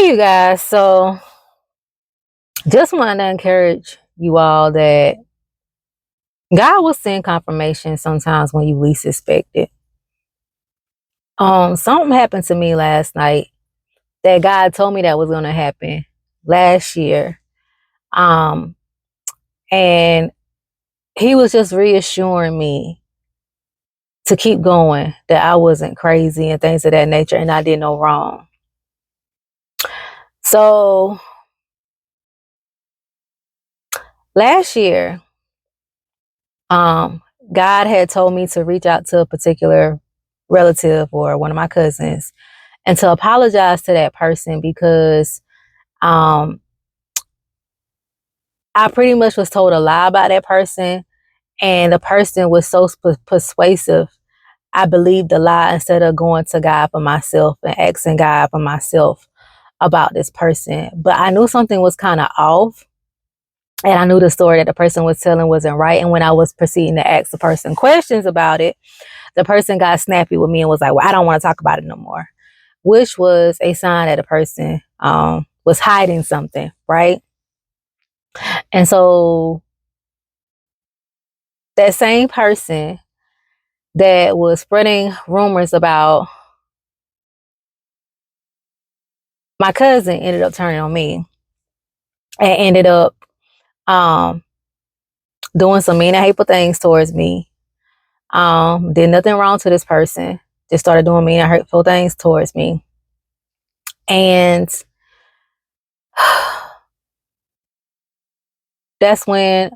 Hey, you guys. So, just wanted to encourage you all that God will send confirmation sometimes when you least expect it. Something happened to me last night that God told me that was going to happen last year. Um, and He was just reassuring me to keep going, that I wasn't crazy and things of that nature, and I did no wrong. So, last year, um, God had told me to reach out to a particular relative or one of my cousins and to apologize to that person because um, I pretty much was told a lie about that person, and the person was so persuasive. I believed the lie instead of going to God for myself and asking God for myself about this person. But I knew something was kind of off, and I knew the story that the person was telling wasn't right. And when I was proceeding to ask the person questions about it, the person got snappy with me and was like, well, I don't want to talk about it no more, which was a sign that the person was hiding something, right? And so that same person that was spreading rumors about my cousin ended up turning on me and ended up um, doing some mean and hateful things towards me. Did nothing wrong to this person, just started doing mean and hurtful things towards me. And that's when,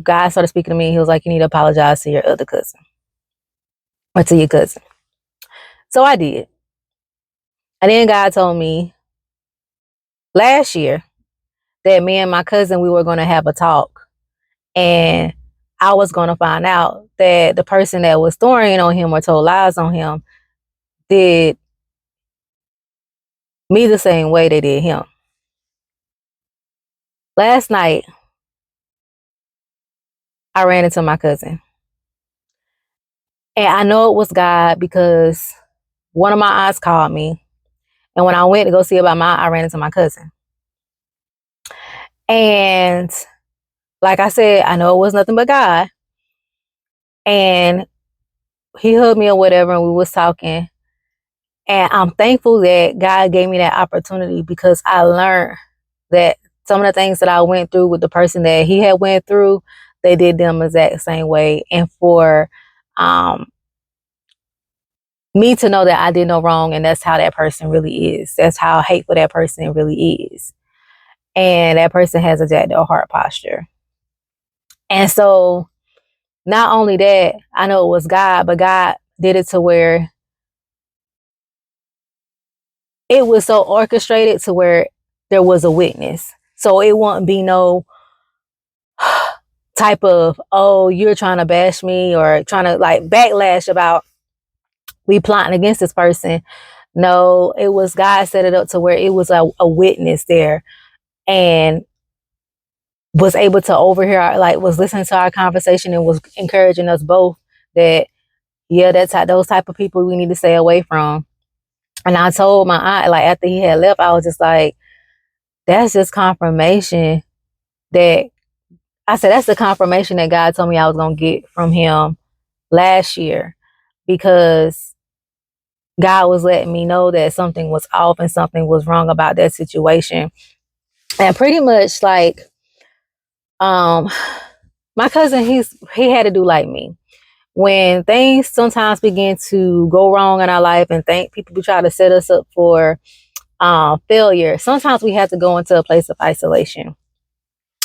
God started speaking to me. He was like, you need to apologize to your other cousin or to your cousin. So I did. And then God told me last year that me and my cousin, we were going to have a talk. And I was going to find out that the person that was throwing on him or told lies on him did me the same way they did him. Last night, I ran into my cousin. And I know it was God because one of my aunts called me. And when I went to go see about I ran into my cousin. And like I said, I know it was nothing but God. And he hugged me or whatever, and we was talking. And I'm thankful that God gave me that opportunity because I learned that some of the things that I went through with the person that he had went through, they did them exact same way. And for me to know that I did no wrong, and that's how that person really is. That's how hateful that person really is. And that person has a jacked up heart posture. And so not only that, I know it was God, but God did it to where it was so orchestrated to where there was a witness. So it wouldn't be no type of, oh, you're trying to bash me or trying to like backlash about we plotting against this person. No, it was God set it up to where it was a witness there and was able to overhear, like was listening to our conversation and was encouraging us both that, yeah, that's how those type of people we need to stay away from. And I told my aunt, like after he had left, I was just like, that's just confirmation that I said, that's the confirmation that God told me I was going to get from him last year, because God was letting me know that something was off and something was wrong about that situation. And pretty much like, my cousin, he had to do like me. When things sometimes begin to go wrong in our life and people try to set us up for failure, sometimes we have to go into a place of isolation.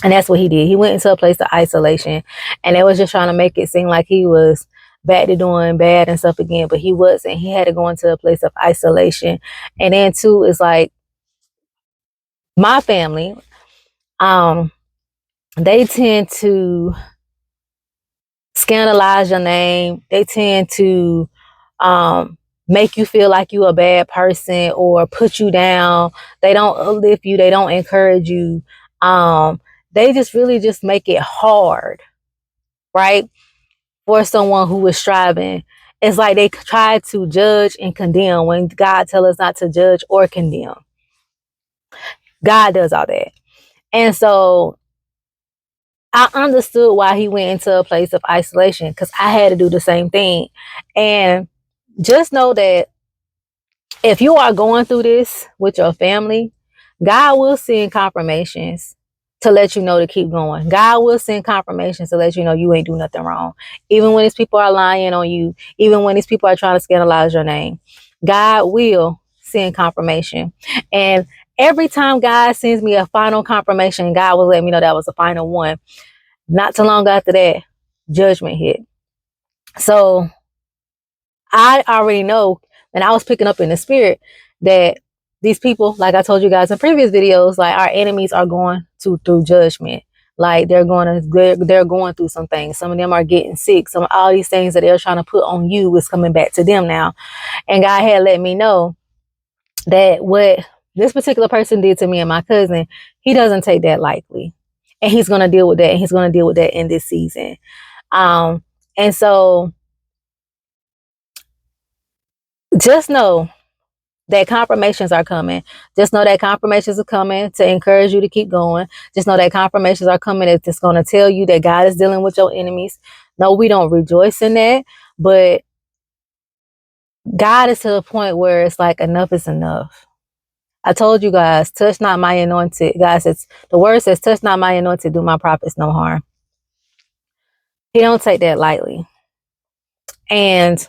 And that's what he did. He went into a place of isolation, and it was just trying to make it seem like he was back to doing bad and stuff again, but he wasn't. He had to go into a place of isolation. And then too, is like my family, they tend to scandalize your name. They tend to make you feel like you're a bad person or put you down. They don't uplift you. They don't encourage you. They just really just make it hard, right, for someone who is striving. It's like they try to judge and condemn when God tells us not to judge or condemn. God does all that. And so I understood why he went into a place of isolation, because I had to do the same thing. And just know that if you are going through this with your family, God will send confirmations to let you know to keep going. God will send confirmations to let you know you ain't do nothing wrong. Even when these people are lying on you, even when these people are trying to scandalize your name, God will send confirmation. And every time God sends me a final confirmation, God will let me know that was the final one. Not too long after that, judgment hit. So I already know, and I was picking up in the spirit, that these people, like I told you guys in previous videos, like our enemies are going through judgment. Like they're going through some things. Some of them are getting sick. Some all these things that they're trying to put on you is coming back to them now. And God had let me know that what this particular person did to me and my cousin, he doesn't take that lightly. And he's gonna deal with that. And he's gonna deal with that in this season. And so just know that confirmations are coming. Just know that confirmations are coming to encourage you to keep going. Just know that confirmations are coming. It's just going to tell you that God is dealing with your enemies. No, we don't rejoice in that, but God is to the point where it's like enough is enough. I told you guys, touch not my anointed. God says, the word says, touch not my anointed, do my prophets no harm. He don't take that lightly. And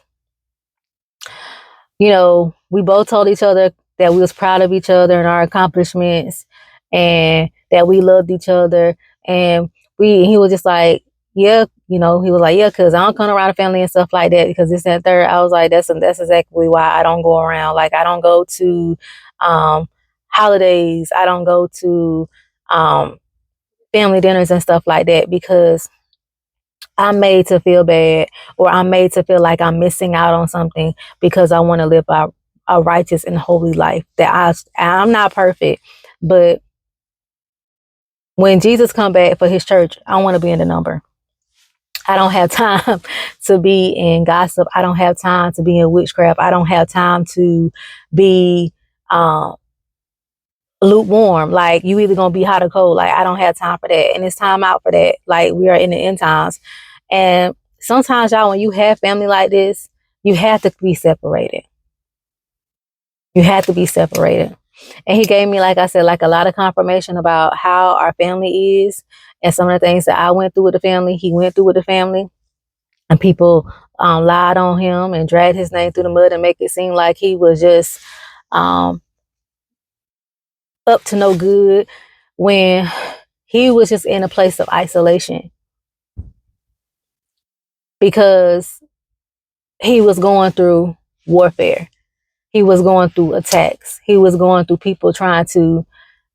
you know, we both told each other that we was proud of each other and our accomplishments, and that we loved each other. And he was just like, yeah, you know, he was like, yeah, because I don't come around a family and stuff like that, because this and that third. I was like, that's exactly why I don't go around. Like, I don't go to holidays. I don't go to family dinners and stuff like that, because I'm made to feel bad, or I'm made to feel like I'm missing out on something, because I want to live a righteous and holy life. That I'm not perfect, but when Jesus come back for his church, I want to be in the number. I don't have time to be in gossip. I don't have time to be in witchcraft. I don't have time to be lukewarm. Like, you either gonna be hot or cold. Like, I don't have time for that, and it's time out for that. Like, we are in the end times. And sometimes, y'all, when you have family like this, you have to be separated. You have to be separated. And he gave me, like I said, like a lot of confirmation about how our family is, and some of the things that I went through with the family, he went through with the family. And people lied on him and dragged his name through the mud and make it seem like he was just up to no good, when he was just in a place of isolation, because he was going through warfare. He was going through attacks. He was going through people trying to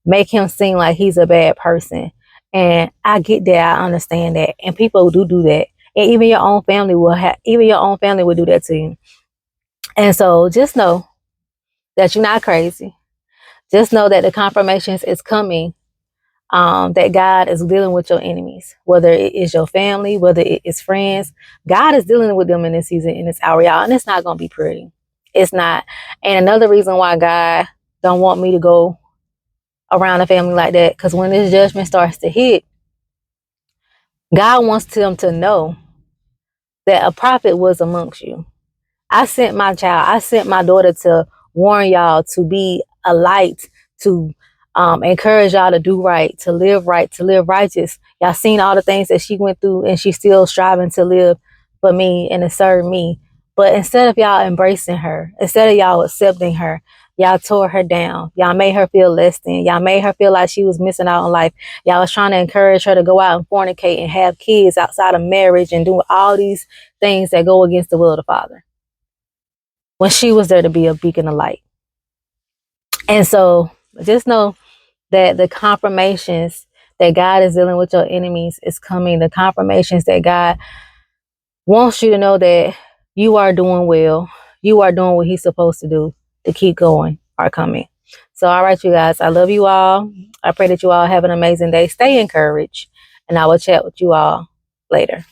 make him seem like he's a bad person. And I get that. I understand that. And people do that. And even your own family will do that to you. And so just know that you're not crazy. Just know that the confirmations is coming, that God is dealing with your enemies, whether it is your family, whether it is friends. God is dealing with them in this season, in this hour, y'all. And it's not going to be pretty. It's not. And another reason why God don't want me to go around a family like that, because when this judgment starts to hit, God wants them to know that a prophet was amongst you. I sent my daughter to warn y'all to be a light, to encourage y'all to do right, to live righteous. Y'all seen all the things that she went through, and she's still striving to live for me and to serve me. But instead of y'all embracing her, instead of y'all accepting her, y'all tore her down. Y'all made her feel less than. Y'all made her feel like she was missing out on life. Y'all was trying to encourage her to go out and fornicate and have kids outside of marriage and do all these things that go against the will of the Father, when she was there to be a beacon of light. And so just know that the confirmations that God is dealing with your enemies is coming. The confirmations that God wants you to know that you are doing well, you are doing what he's supposed to do to keep going, are coming. So, all right, you guys, I love you all. I pray that you all have an amazing day. Stay encouraged, and I will chat with you all later.